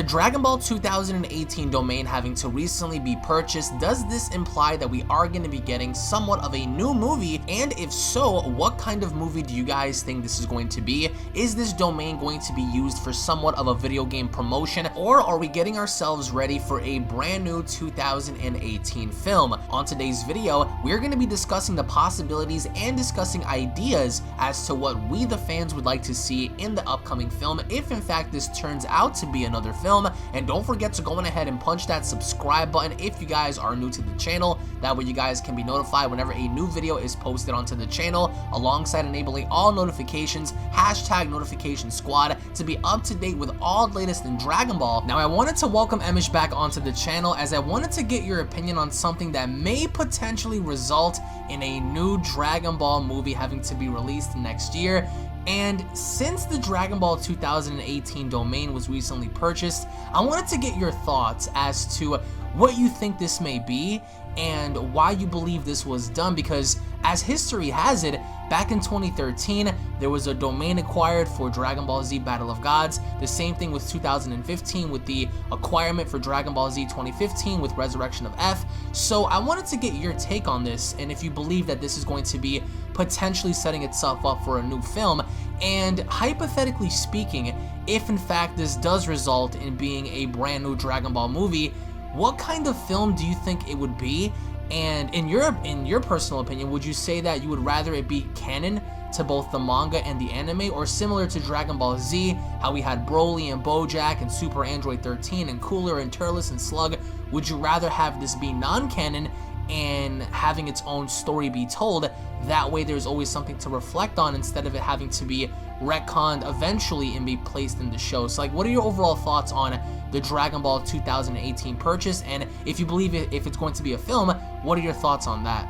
Dragon Ball 2018 domain having to recently be purchased, does this imply that we are going to be getting somewhat of a new movie? And if so, what kind of movie do you guys think this is going to be? Is this domain going to be used for somewhat of a video game promotion, or are we getting ourselves ready for a brand new 2018 film? On today's video, we're going to be discussing the possibilities and discussing ideas as to what we the fans would like to see in the upcoming film, if in fact this turns out to be another film. And don't forget to go on ahead and punch that subscribe button if you guys are new to the channel. That way you guys can be notified whenever a new video is posted onto the channel, alongside enabling all notifications, hashtag notification squad, to be up to date with all the latest in Dragon Ball. Now I wanted to welcome Emosh back onto the channel, as I wanted to get your opinion on something that may potentially result in a new Dragon Ball movie having to be released next year. And since the Dragon Ball 2018 domain was recently purchased, I wanted to get your thoughts as to what you think this may be and why you believe this was done, because as history has it, back in 2013, there was a domain acquired for Dragon Ball Z Battle of Gods. The same thing with 2015 with the acquirement for Dragon Ball Z 2015 with Resurrection of F. So I wanted to get your take on this, and if you believe that this is going to be potentially setting itself up for a new film. And hypothetically speaking, if in fact this does result in being a brand new Dragon Ball movie, what kind of film do you think it would be? And in your personal opinion, would you say that you would rather it be canon to both the manga and the anime, or similar to Dragon Ball Z, how we had Broly and Bojack and Super Android 13 and Cooler and Turles and Slug? Would you rather have this be non-canon and having its own story be told? That way there's always something to reflect on, instead of it having to be retconned eventually and be placed in the show. So like, what are your overall thoughts on the Dragon Ball 2018 purchase? And if you believe it, if it's going to be a film, what are your thoughts on that?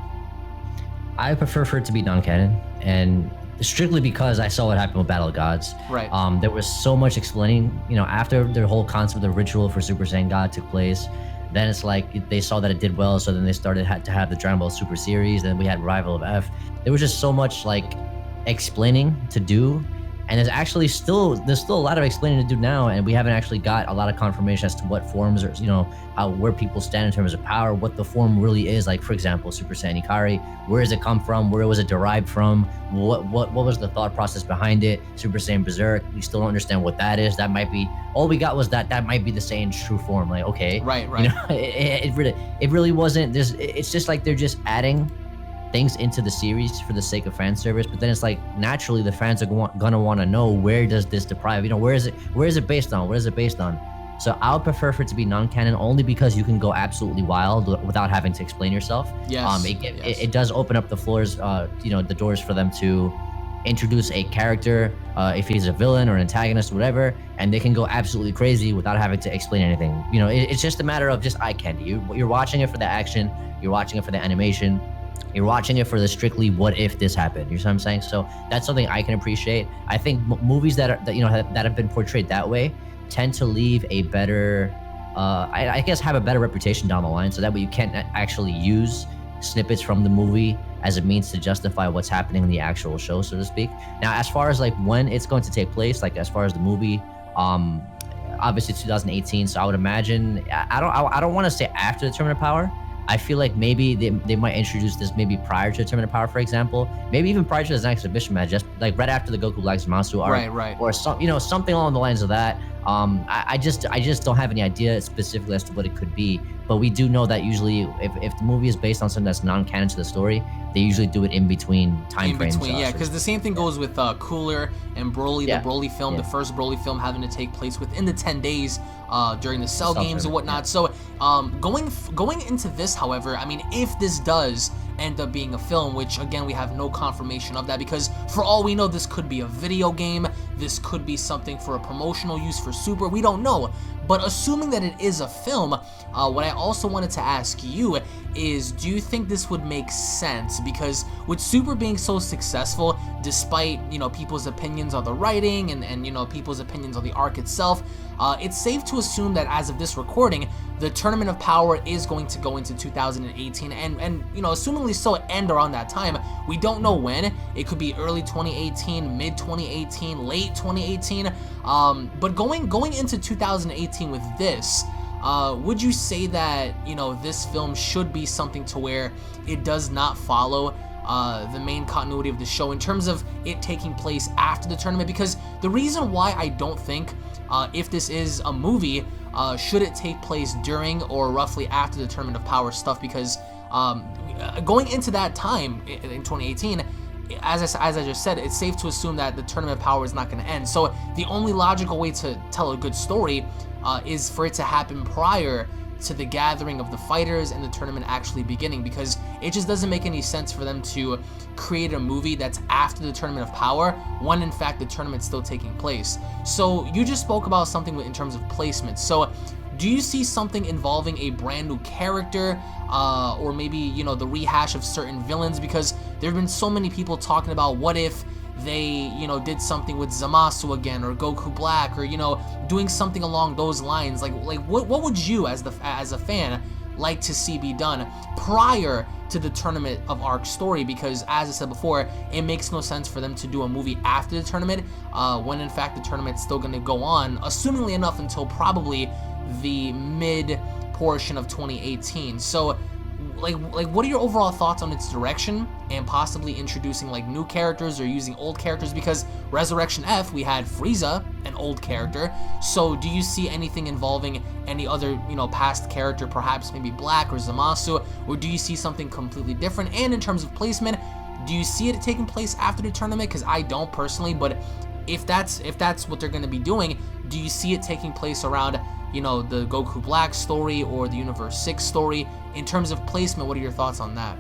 I prefer for it to be non-canon, and strictly because I saw what happened with Battle of Gods. Right. There was so much explaining, you know, after the whole concept of the ritual for Super Saiyan God took place. Then it's like they saw that it did well, so then they started to have the Dragon Ball Super series. Then we had Rival of F. There was just so much like explaining to do, and there's still a lot of explaining to do now, and we haven't actually got a lot of confirmation as to what forms, or where people stand in terms of power, what the form really is. Like for example, Super Saiyan Ikari, where does it come from? Where was it derived from? What was the thought process behind it? Super Saiyan Berserk, we still don't understand what that is. That might be all we got, was that might be the Saiyan's true form. Like, okay, right. You know, it really wasn't. It's just like they're just adding things into the series for the sake of fan service, but then it's like naturally the fans are gonna want to know, where does this deprive, where is it based on, what is it based on? So I would prefer for it to be non-canon, only because you can go absolutely wild without having to explain yourself. Yes. It does open up the floors, the doors for them to introduce a character, if he's a villain or an antagonist or whatever, and they can go absolutely crazy without having to explain anything. It's just a matter of just eye candy. You're watching it for the action, you're watching it for the animation, you're watching it for the strictly what if this happened. You know what I'm saying? So that's something I can appreciate. I think movies that have been portrayed that way tend to leave a better, I guess, have a better reputation down the line. So that way you can't actually use snippets from the movie as a means to justify what's happening in the actual show, so to speak. Now, as far as like when it's going to take place, like as far as the movie, obviously 2018. So I would imagine, I don't want to say after the Tournament of Power. I feel like maybe they might introduce this maybe prior to the Tournament of Power, for example. Maybe even prior to the next exhibition match, just like right after the Goku Black ZAMASU arc, right, or something along the lines of that. I just don't have any idea specifically as to what it could be, but we do know that usually if the movie is based on something that's non-canon to the story, they usually do it in between time frames. Yeah, because the same thing goes with Cooler and Broly, the Broly film, the first Broly film having to take place within the 10 days during the Cell games and whatnot. So going into this, however, I mean, if this does end up being a film, which again we have no confirmation of that, because for all we know this could be a video game, this could be something for a promotional use for Super, we don't know. But assuming that it is a film, what I also wanted to ask you is, do you think this would make sense? Because with Super being so successful, despite people's opinions on the writing and people's opinions on the arc itself, it's safe to assume that as of this recording, the Tournament of Power is going to go into 2018, and assumingly so, end around that time. We don't know when. It could be early 2018, mid 2018, late 2018. But going into 2018 with this, would you say that, you know, this film should be something to where it does not follow the main continuity of the show in terms of it taking place after the tournament? Because the reason why I don't think if this is a movie, should it take place during or roughly after the Tournament of Power stuff, because going into that time in 2018, as I just said, it's safe to assume that the Tournament of Power is not going to end. So the only logical way to tell a good story is for it to happen prior to the gathering of the fighters and the tournament actually beginning, because it just doesn't make any sense for them to create a movie that's after the Tournament of Power when in fact the tournament's still taking place. So you just spoke about something in terms of placement. So do you see something involving a brand new character, or maybe, you know, the rehash of certain villains? Because there have been so many people talking about what if they, you know, did something with ZAMASU again, or Goku Black, or, you know, doing something along those lines. Like what would you as a fan like to see be done prior to the Tournament of Arc story? Because as I said before, it makes no sense for them to do a movie after the tournament when in fact the tournament's still going to go on, assumingly enough, until probably the mid portion of 2018. So like what are your overall thoughts on its direction and possibly introducing like new characters or using old characters? Because Resurrection F, we had Frieza, an old character. So do you see anything involving any other, you know, past character, perhaps maybe Black or ZAMASU, or do you see something completely different? And in terms of placement, do you see it taking place after the tournament? Because I don't personally, but if that's what they're going to be doing, do you see it taking place around, you know, the Goku Black story or the Universe 6 story? In terms of placement, what are your thoughts on that?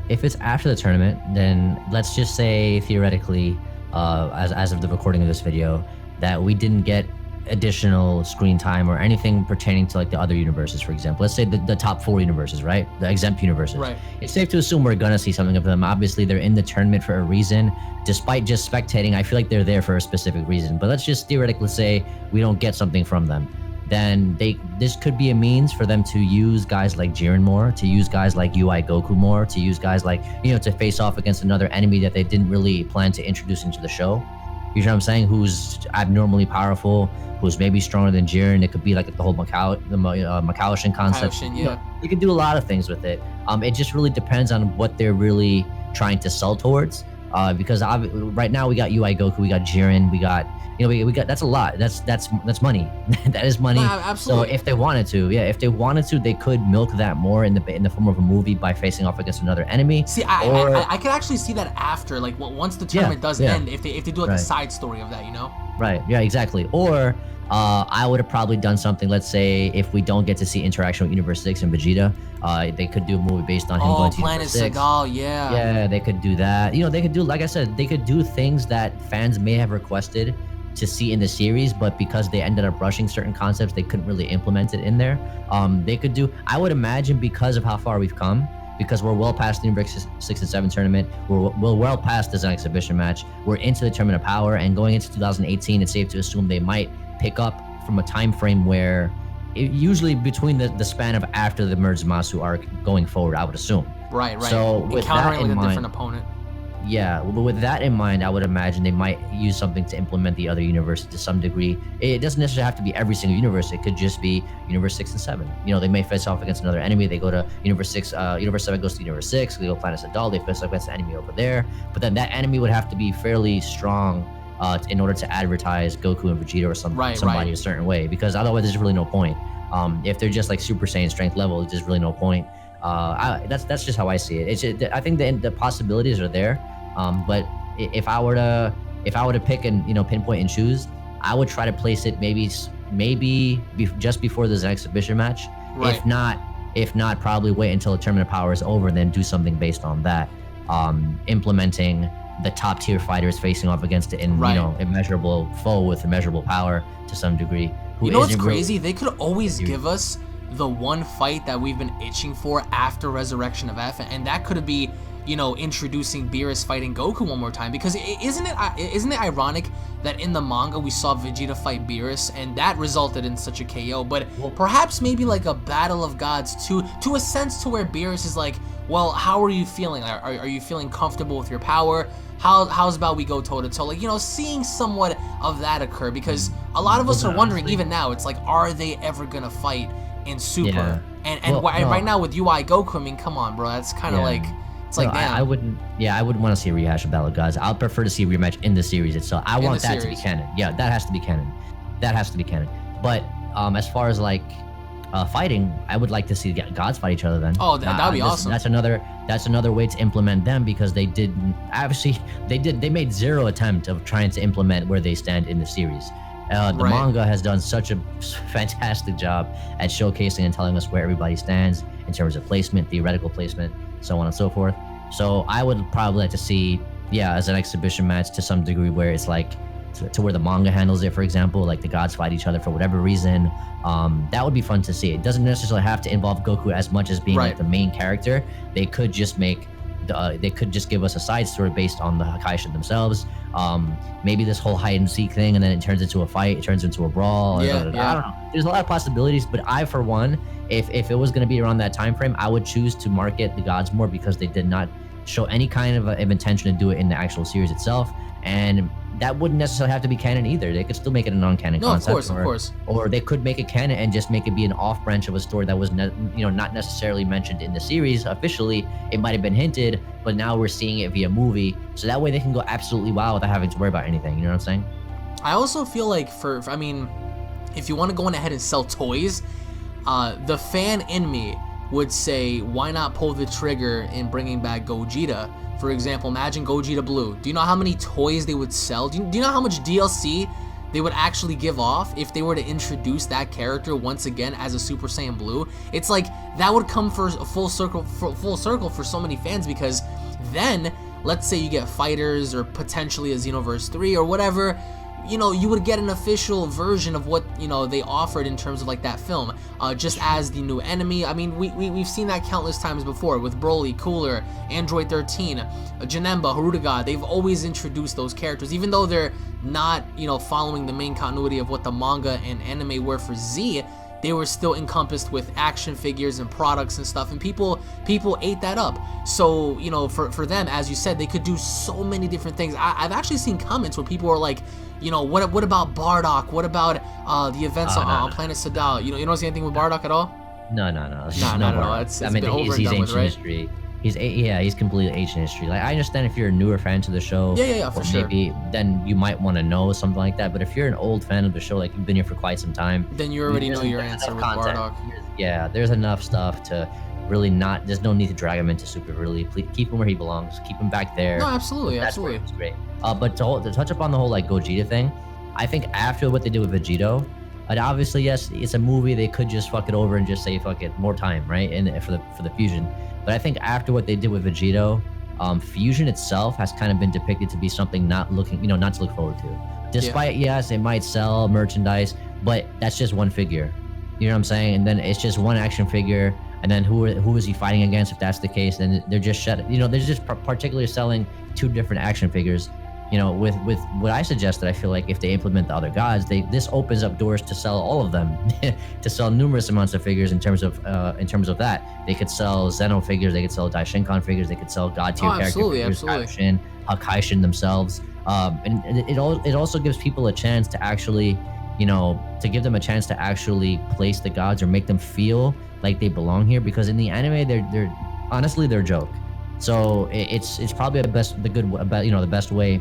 If it's after the tournament, then let's just say theoretically, as of the recording of this video, that we didn't get additional screen time or anything pertaining to like the other universes, for example. Let's say the top 4 universes, right? The exempt universes. Right. It's safe to assume we're gonna see something of them. Obviously, they're in the tournament for a reason. Despite just spectating, I feel like they're there for a specific reason. But let's just theoretically say we don't get something from them. Then this could be a means for them to use guys like Jiren more, to use guys like UI Goku more, to use guys like, you know, to face off against another enemy that they didn't really plan to introduce into the show. You know what I'm saying? Who's abnormally powerful, who's maybe stronger than Jiren. It could be like the whole Macau-Shin concept. Yeah. You know, you can do a lot of things with it. It just really depends on what they're really trying to sell towards. Because right now we got UI Goku, we got Jiren, we got, you know, we got, that's a lot. That's money. That is money. Absolutely. So if they wanted to, they could milk that more in the form of a movie by facing off against another enemy. See, I could actually see that after, like, once the tournament does end, if they do like a side story of that, you know? Right. Yeah. Exactly. Or I would have probably done something. Let's say if we don't get to see interaction with Universe 6 and Vegeta, they could do a movie based on him going to Planet Universe 6. Seagal, yeah. Yeah, they could do that. You know, they could do, like I said, they could do things that fans may have requested to see in the series, but because they ended up rushing certain concepts, they couldn't really implement it in there. They could do, I would imagine, because of how far we've come, because we're well past the Universe 6 and 7 tournament, we're well past the Zen exhibition match, we're into the Tournament of Power, and going into 2018, it's safe to assume they might pick up from a time frame where usually between the span of after the merged ZAMASU arc going forward, I would assume. Right. So with that in like a mind, different opponent. Yeah, but with that in mind, I would imagine they might use something to implement the other universes to some degree. It doesn't necessarily have to be every single universe. It could just be Universe 6 and 7. You know, they may face off against another enemy. They go to Universe 6, Universe 7 goes to Universe 6. They go Planet Seagal. They face off against the enemy over there. But then that enemy would have to be fairly strong in order to advertise Goku and Vegeta or somebody a certain way, because otherwise there's really no point. If they're just like Super Saiyan strength level, there's really no point. That's just how I see it. I think the possibilities are there. But if I were to pick and, you know, pinpoint and choose, I would try to place it maybe just before the Zen exhibition match. Right. If not, probably wait until the Tournament of Power is over, and then do something based on that. Implementing the top tier fighters facing off against you know, immeasurable foe with immeasurable power to some degree. You know what's crazy? They could always give us the one fight that we've been itching for after Resurrection of F, and that could be you know, introducing Beerus fighting Goku one more time, because isn't it ironic that in the manga we saw Vegeta fight Beerus and that resulted in such a KO, but perhaps maybe like a battle of gods to a sense to where Beerus is like, well, how are you feeling? Are you feeling comfortable with your power? How's about we go toe to toe? Like, you know, seeing somewhat of that occur, because a lot of us are wondering even now, it's like, are they ever gonna fight in Super? Yeah. And right now with UI Goku, I mean, come on, bro, that's kind of like, it's like, damn. I wouldn't want to see a rehash of Battle of Gods. I'll prefer to see a rematch in the series itself. I want that to be canon. Yeah, that has to be canon. That has to be canon. But as far as like fighting, I would like to see gods fight each other then. Oh, that'd be awesome. That's another way to implement them, because they made zero attempt of trying to implement where they stand in the series. The manga has done such a fantastic job at showcasing and telling us where everybody stands in terms of placement, theoretical placement, so on and so forth. So I would probably like to see, as an exhibition match to some degree, where it's like to where the manga handles it, for example, like the gods fight each other for whatever reason. That would be fun to see. It doesn't necessarily have to involve Goku as much as being like the main character. They could just give us a side story based on the Hakaishin themselves. Maybe this whole hide and seek thing, and then it turns into a fight, it turns into a brawl. I don't know. There's a lot of possibilities, but I, for one, if it was going to be around that time frame, I would choose to market the gods more, because they did not show any kind of intention to do it in the actual series itself, and that wouldn't necessarily have to be canon either. They could still make it a non-canon concept. Of course. Or they could make it canon and just make it be an off branch of a story that was not necessarily mentioned in the series officially. It might have been hinted, but now we're seeing it via movie, so that way they can go absolutely wild without having to worry about anything. You know what I'm saying? I also feel like I mean, if you want to go on ahead and sell toys, the fan in me would say, why not pull the trigger in bringing back Gogeta? For example, imagine Gogeta Blue. Do you know how many toys they would sell? Do you know how much DLC they would actually give off if they were to introduce that character once again as a Super Saiyan Blue? It's like, that would come for a full circle for so many fans, because then, let's say you get Fighters or potentially a Xenoverse 3 or whatever, you know, you would get an official version of what, you know, they offered in terms of like that film, just as the new enemy. I mean, we've seen that countless times before with Broly, Cooler, Android 13, Janemba, Harudaga. They've always introduced those characters, even though they're not, you know, following the main continuity of what the manga and anime were for Z. They were still encompassed with action figures and products and stuff, and people ate that up. So, you know, for them, as you said, they could do so many different things. I've actually seen comments where people are like, you know, what about Bardock? What about the events on Planet Sadal? You don't see anything with Bardock at all? No. It's been over and done with, right? History. He's completely ancient history. Like, I understand if you're a newer fan to the show, for sure, maybe then you might want to know something like that. But if you're an old fan of the show, like you've been here for quite some time, then you already know your answer with Bardock. Yeah, there's enough stuff to really not. There's no need to drag him into Super. Really, please keep him where he belongs. Keep him back there. No, absolutely. It's great. But to touch upon the whole like Gogeta thing, I think after what they did with Vegito, and obviously yes, it's a movie. They could just fuck it over and just say fuck it, more time, right? And for the fusion. But I think after what they did with Vegito, fusion itself has kind of been depicted to be something not to look forward to. Despite yes, it might sell merchandise, but that's just one figure. You know what I'm saying? And then it's just one action figure. And then who is he fighting against? If that's the case, then they're just they're just particularly selling two different action figures. You know, with what I suggested, I feel like if they implement the other gods, this opens up doors to sell all of them, to sell numerous amounts of figures in terms of that. They could sell Zeno figures, they could sell Daishinkan figures, they could sell god tier character figures, Hakaishin themselves. And it also gives people a chance to actually, to give them a chance to actually place the gods or make them feel like they belong here, because in the anime they're honestly a joke. So it's probably the best way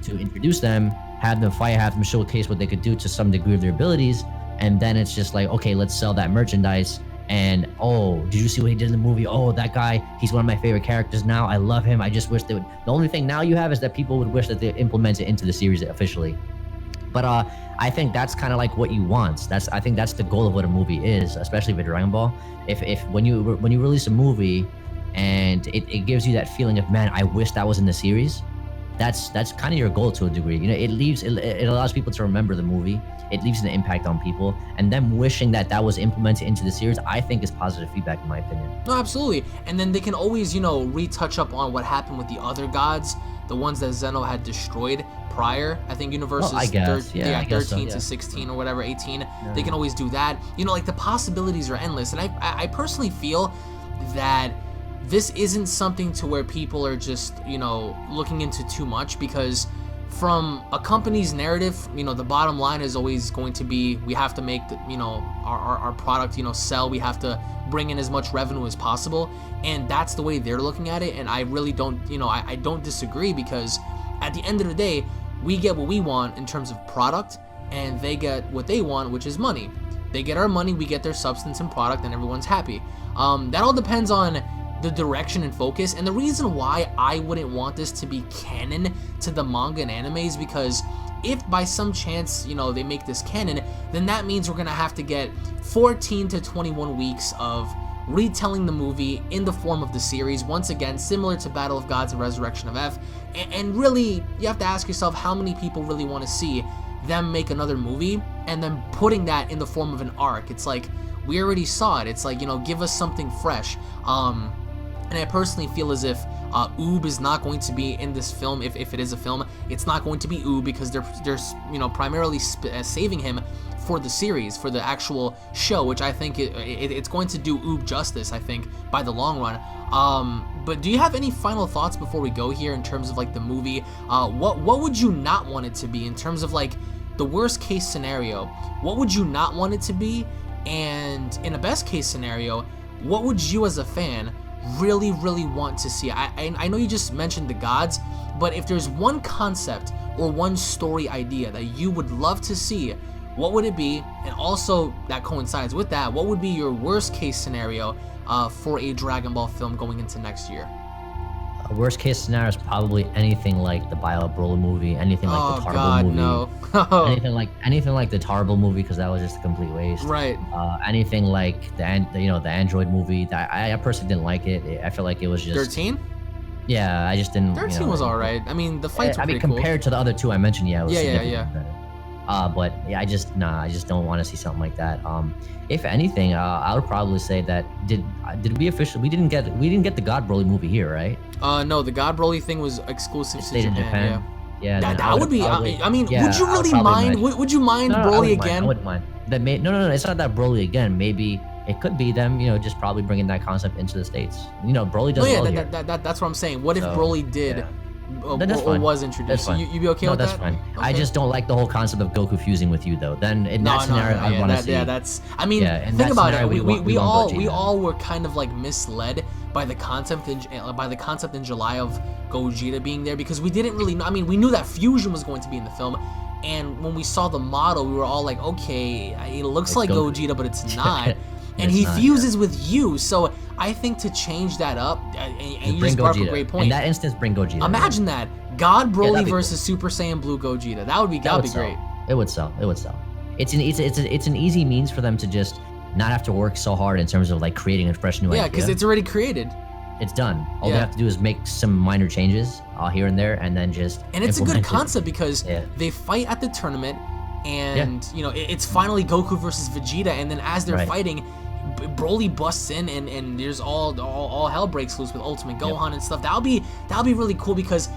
to introduce them, have them fight, have them showcase what they could do to some degree of their abilities, and then it's just like, okay, let's sell that merchandise. And oh, did you see what he did in the movie? Oh, that guy, he's one of my favorite characters now. I love him. I just wish they would. The only thing now you have is that people would wish that they implement it into the series officially. But I think that's kind of like what you want. I think that's the goal of what a movie is, especially with Dragon Ball. If when you release a movie and it gives you that feeling of, man, I wish that was in the series, that's kind of your goal to a degree. You know, it allows people to remember the movie. It leaves an impact on people, and them wishing that that was implemented into the series, I think, is positive feedback in my opinion. No, absolutely. And then they can always, you know, retouch up on what happened with the other gods, the ones that Zeno had destroyed prior. I think universes 13 to 16 or whatever, 18. Yeah. They can always do that. You know, like the possibilities are endless. And I personally feel that this isn't something to where people are just, you know, looking into too much, because from a company's narrative, you know, the bottom line is always going to be, we have to make the, you know, our product, you know, sell. We have to bring in as much revenue as possible, and that's the way they're looking at it. And I really don't, you know, I don't disagree, because at the end of the day, we get what we want in terms of product, and they get what they want, which is money. They get our money, we get their substance and product, and everyone's happy. That all depends on the direction and focus. And the reason why I wouldn't want this to be canon to the manga and anime is because if by some chance, you know, they make this canon, then that means we're gonna have to get 14 to 21 weeks of retelling the movie in the form of the series, once again similar to Battle of Gods and Resurrection of F. And really, you have to ask yourself, how many people really want to see them make another movie and then putting that in the form of an arc? It's like, we already saw it. It's like, you know, give us something fresh. And I personally feel as if Oob is not going to be in this film. If it is a film, it's not going to be Oob, because they're you know, primarily saving him for the series, for the actual show, which I think it's going to do Oob justice, I think, by the long run. But do you have any final thoughts before we go here in terms of like the movie? What would you not want it to be in terms of like the worst case scenario? What would you not want it to be? And in a best case scenario, what would you as a fan really want to see? I know you just mentioned the gods, but if there's one concept or one story idea that you would love to see, what would it be? And also, that coincides with that, what would be your worst case scenario for a Dragon Ball film going into next year? A worst case scenario is probably anything like the Bio Broly movie, anything like the Tarble movie. No. anything like the Tarble movie, because that was just a complete waste. Right. Anything like the Android movie. That I personally didn't like it. I feel like it was just 13. Yeah, I just didn't. 13 was alright. I mean, the fights were pretty cool. Compared to the other two I mentioned, yeah, it was significantly better. But yeah, I just don't want to see something like that. If anything, I would probably say that did we didn't get the God Broly movie here, right? No, the God Broly thing was exclusive to Japan. Yeah, that would be. I mean, would you really mind? Would you mind Broly again? I wouldn't mind. No. It's not that Broly again. Maybe it could be them. You know, just probably bringing that concept into the States. You know, Broly does well here. That's what I'm saying. What if Broly did? Yeah. Or was introduced? So you be okay with that? That's fine. Okay. I just don't like the whole concept of Goku fusing with you, though. Then in that scenario, I want to see. Yeah, that's. I mean, think about it. We all were kind of like misled by the concept in July of Gogeta being there, because we didn't really know. I mean, we knew that fusion was going to be in the film, and when we saw the model, we were all like, okay, it looks like Gogeta, but it's not. And he fuses with you, so I think to change that up, and you just brought up a great point. In that instance, bring Gogeta. Imagine that God Broly versus Super Saiyan Blue Gogeta. That would be great. It would sell. It's an easy means for them to just not have to work so hard in terms of like creating a fresh new idea. Yeah, because it's already created. It's done. All they have to do is make some minor changes here and there, and then just. And it's a good concept because they fight at the tournament, and you know it's finally Goku versus Vegeta, and then as they're fighting, Broly busts in, and there's all hell breaks loose with Ultimate Gohan and stuff. That'll be really cool, because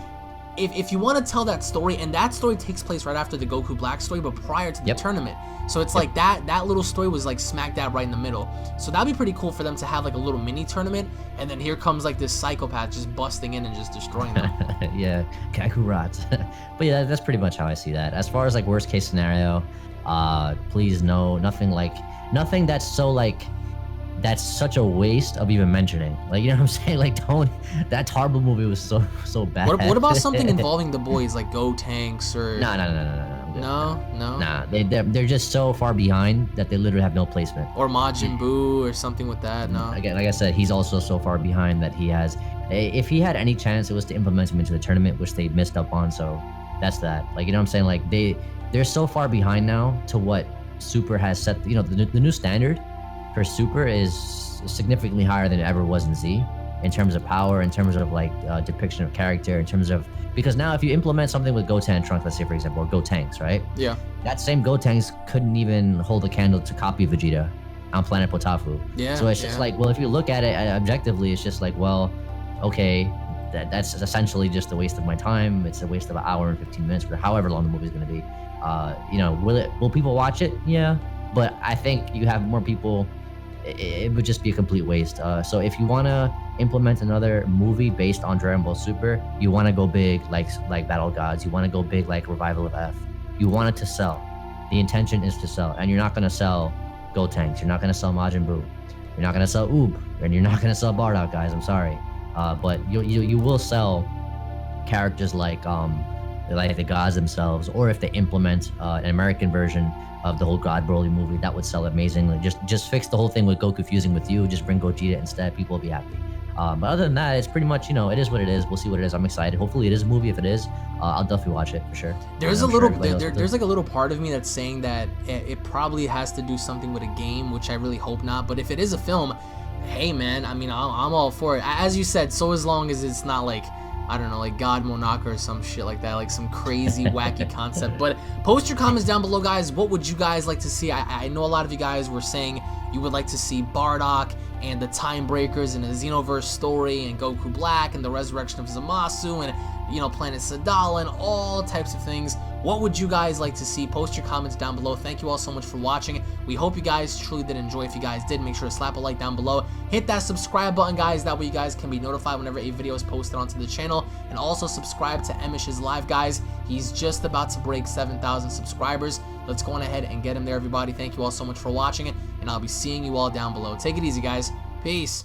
if you want to tell that story, and that story takes place right after the Goku Black story, but prior to the tournament, so it's like that little story was like smack dab right in the middle. So that'd be pretty cool for them to have like a little mini tournament, and then here comes like this psychopath just busting in and just destroying them. Yeah, Kakurat. But yeah, that's pretty much how I see that. As far as like worst case scenario, please no, nothing that's such a waste of even mentioning. Like, you know what I'm saying? Like, don't. That Tarble movie was so bad. What about something involving the boys, like Go Tanks or? No. No. Nah, they're just so far behind that they literally have no placement. Or Majin Buu or something with that. No. Again, like I said, he's also so far behind that he has. If he had any chance, it was to implement him into the tournament, which they missed up on. So that's that. Like, you know what I'm saying? Like they're so far behind now to what Super has set. You know, the new standard for Super is significantly higher than it ever was in Z. in terms of power, in terms of like depiction of character, in terms of, because now if you implement something with Goten and Trunks, let's say for example, or Gotenks, right? Yeah. That same Gotenks couldn't even hold a candle to copy Vegeta on planet Potafu. Yeah. So it's just like, well, if you look at it objectively, it's just like, well, okay, that's essentially just a waste of my time. It's a waste of an hour and 15 minutes, or however long the movie's gonna be. You know, will people watch it? Yeah, but I think you have more people. It would just be a complete waste. So if you wanna implement another movie based on Dragon Ball Super, you wanna go big like Battle Gods. You wanna go big like Revival of F. You want it to sell. The intention is to sell, and you're not gonna sell Gotenks. You're not gonna sell Majin Buu. You're not gonna sell Oob, and you're not gonna sell Bardock, guys. I'm sorry, but you will sell characters like the gods themselves, or if they implement an American version of the whole God Broly movie, that would sell amazingly. Just fix the whole thing with Goku fusing with you. Just bring Gogeta instead. People will be happy. But other than that, it's pretty much, you know, it is what it is. We'll see what it is. I'm excited. Hopefully it is a movie. If it is, I'll definitely watch it for sure. There's a little, there's like a little part of me that's saying that it probably has to do something with a game, which I really hope not. But if it is a film, hey man, I mean, I'm all for it. As you said, so as long as it's not like, I don't know, like God Monaka or some shit like that, like some crazy wacky concept. But post your comments down below, guys. What would you guys like to see? I know a lot of you guys were saying you would like to see Bardock and the Time Breakers and a Xenoverse story and Goku Black and the resurrection of Zamasu and, you know, Planet Sadala and all types of things. What would you guys like to see? Post your comments down below. Thank you all so much for watching. We hope you guys truly did enjoy. If you guys did, make sure to slap a like down below. Hit that subscribe button, guys. That way you guys can be notified whenever a video is posted onto the channel. And also subscribe to EmoshIsLive, guys. He's just about to break 7,000 subscribers. Let's go on ahead and get him there, everybody. Thank you all so much for watching, and I'll be seeing you all down below. Take it easy, guys. Peace.